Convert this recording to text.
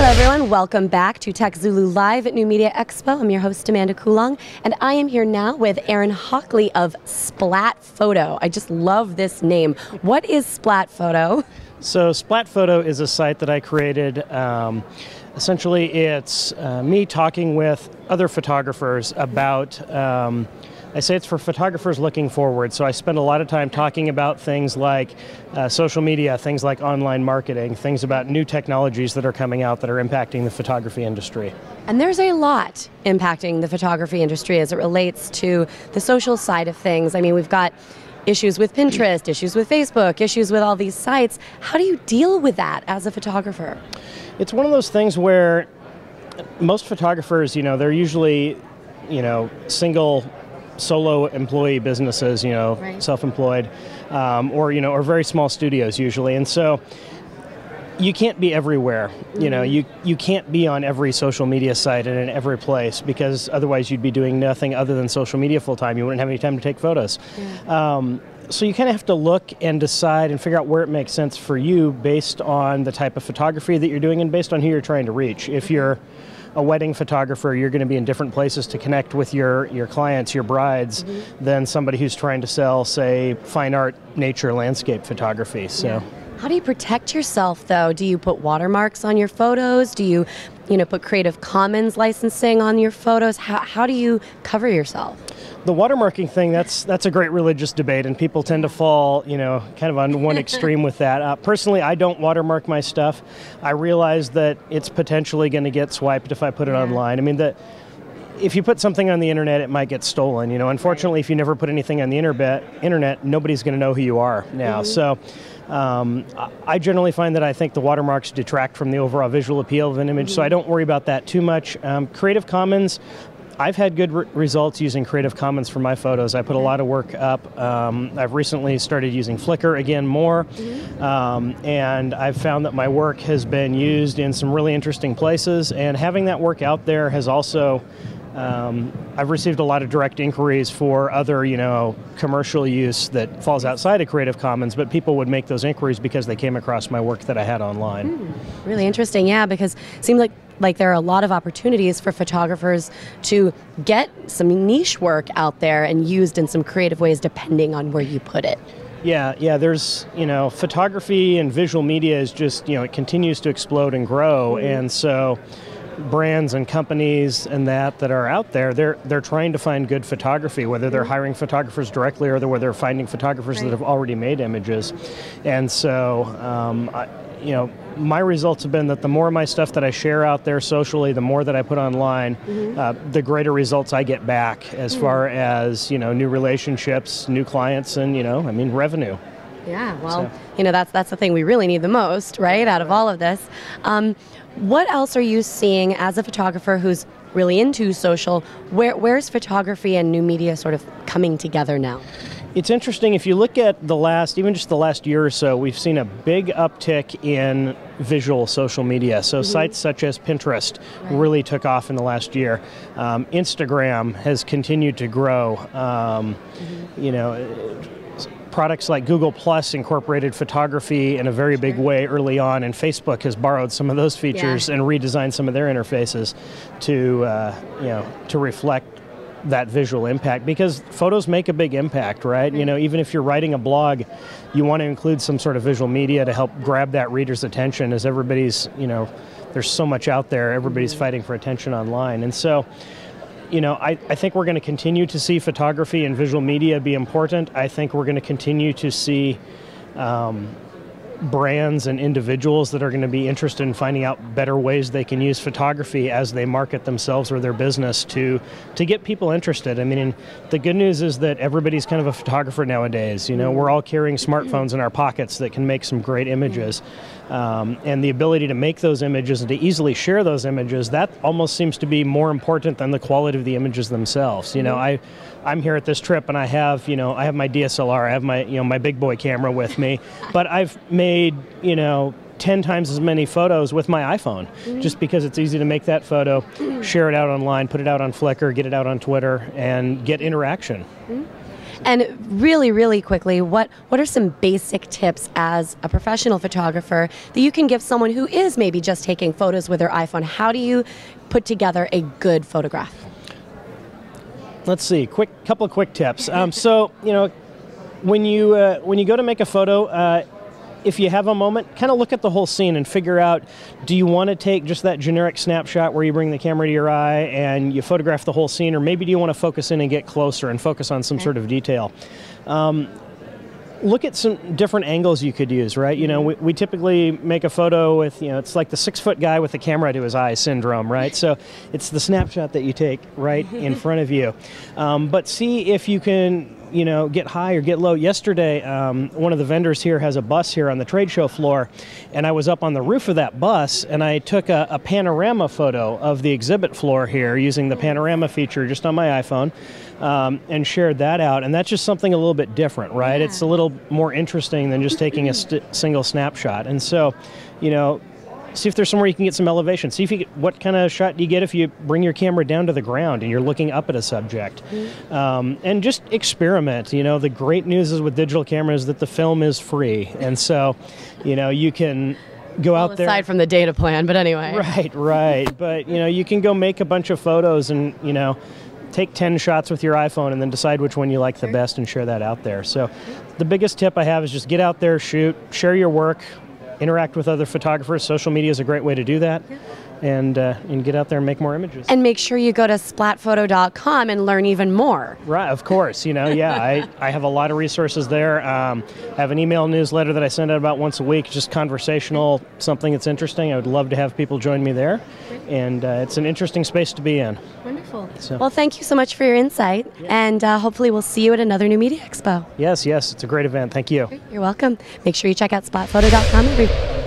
Hello everyone, welcome back to TechZulu Live at New Media Expo. I'm your host Amanda Coulong, and I am here now with Aaron Hockley of Splat Photo. I just love this name. What is Splat Photo? So Splat Photo is a site that I created. Essentially it's me talking with other photographers about I say it's for photographers looking forward, so I spend a lot of time talking about things like social media, things like online marketing, things about new technologies that are coming out that are impacting the photography industry. And there's a lot impacting the photography industry as it relates to the social side of things. I mean, we've got issues with Pinterest, issues with Facebook, issues with all these sites. How do you deal with that as a photographer? It's one of those things where most photographers, they're usually, single solo employee businesses, Right. self-employed, or very small studios usually. And so you can't be everywhere. You can't be on every social media site and in every place, because otherwise you'd be doing nothing other than social media full time. You wouldn't have any time to take photos. Yeah. So you kind of have to look and decide and figure out where it makes sense for you based on the type of photography that you're doing and based on who you're trying to reach. If you're a wedding photographer, you're going to be in different places to connect with your clients, your brides, than somebody who's trying to sell, say, fine art, nature, landscape photography. So. Yeah. How do you protect yourself, though? Do you put watermarks on your photos? Do you, put Creative Commons licensing on your photos? How do you cover yourself? The watermarking thing, that's a great religious debate, and people tend to fall, kind of on one extreme with that. Personally, I don't watermark my stuff. I realize that it's potentially going to get swiped if I put it online. I mean, if you put something on the internet, it might get stolen. Unfortunately, if you never put anything on the internet, nobody's going to know who you are now. So I generally find that I think the watermarks detract from the overall visual appeal of an image, so I don't worry about that too much. Creative Commons, I've had good results using Creative Commons for my photos. I put a lot of work up. I've recently started using Flickr again more, and I've found that my work has been used in some really interesting places, and having that work out there has also I've received a lot of direct inquiries for other, commercial use that falls outside of Creative Commons, but people would make those inquiries because they came across my work that I had online. Really interesting, yeah, because it seems like there are a lot of opportunities for photographers to get some niche work out there and used in some creative ways depending on where you put it. Yeah, there's, photography and visual media is just, it continues to explode and grow, and so brands and companies and that are out there, they're trying to find good photography, whether they're hiring photographers directly or whether they're finding photographers that have already made images. And so, my results have been that the more of my stuff that I share out there socially, the more that I put online, the greater results I get back as far as, new relationships, new clients, and, revenue. Yeah, well, that's the thing we really need the most, right, out of all of this. What else are you seeing as a photographer who's really into social? Where's photography and new media sort of coming together now? It's interesting, if you look at even just the last year or so, we've seen a big uptick in visual social media. So sites such as Pinterest really took off in the last year. Instagram has continued to grow. Products like Google Plus incorporated photography in a very big way early on, and Facebook has borrowed some of those features and redesigned some of their interfaces to reflect that visual impact, because photos make a big impact, right? Even if you're writing a blog, you want to include some sort of visual media to help grab that reader's attention, as everybody's, there's so much out there, everybody's fighting for attention online. And so, I think we're going to continue to see photography and visual media be important. I think we're going to continue to see brands and individuals that are going to be interested in finding out better ways they can use photography as they market themselves or their business to get people interested. I mean, the good news is that everybody's kind of a photographer nowadays. We're all carrying smartphones in our pockets that can make some great images. And the ability to make those images and to easily share those images, that almost seems to be more important than the quality of the images themselves. I'm here at this trip and I have my DSLR, I have my, my big boy camera with me, but I've made, 10 times as many photos with my iPhone, just because it's easy to make that photo, share it out online, put it out on Flickr, get it out on Twitter, and get interaction. And really quickly, what are some basic tips as a professional photographer that you can give someone who is maybe just taking photos with their iPhone? How do you put together a good photograph? Let's see, couple of quick tips. So, when you go to make a photo, if you have a moment, kind of look at the whole scene and figure out, do you want to take just that generic snapshot where you bring the camera to your eye and you photograph the whole scene, or maybe do you want to focus in and get closer and focus on some sort of detail? Look at some different angles you could use, right? We typically make a photo with, it's like the 6-foot guy with the camera to his eye syndrome, right? So it's the snapshot that you take right in front of you. But see if you can, get high or get low. Yesterday, one of the vendors here has a bus here on the trade show floor, and I was up on the roof of that bus, and I took a panorama photo of the exhibit floor here using the panorama feature just on my iPhone, and shared that out. And that's just something a little bit different, right? Yeah. It's a little more interesting than just taking a single snapshot. And so, see if there's somewhere you can get some elevation. See what kind of shot do you get if you bring your camera down to the ground and you're looking up at a subject. And just experiment. The great news is with digital cameras that the film is free. And so, you can go out there. Aside from the data plan, but anyway. Right. But, you can go make a bunch of photos and, take 10 shots with your iPhone and then decide which one you like the best and share that out there. So the biggest tip I have is just get out there, shoot, share your work, interact with other photographers. Social media is a great way to do that, and get out there and make more images. And make sure you go to splatphoto.com and learn even more. Right, of course. I have a lot of resources there. I have an email newsletter that I send out about once a week, just conversational, something that's interesting. I would love to have people join me there, and it's an interesting space to be in. Wonderful. So. Well, thank you so much for your insight, and hopefully we'll see you at another New Media Expo. Yes, it's a great event. Thank you. You're welcome. Make sure you check out splatphoto.com.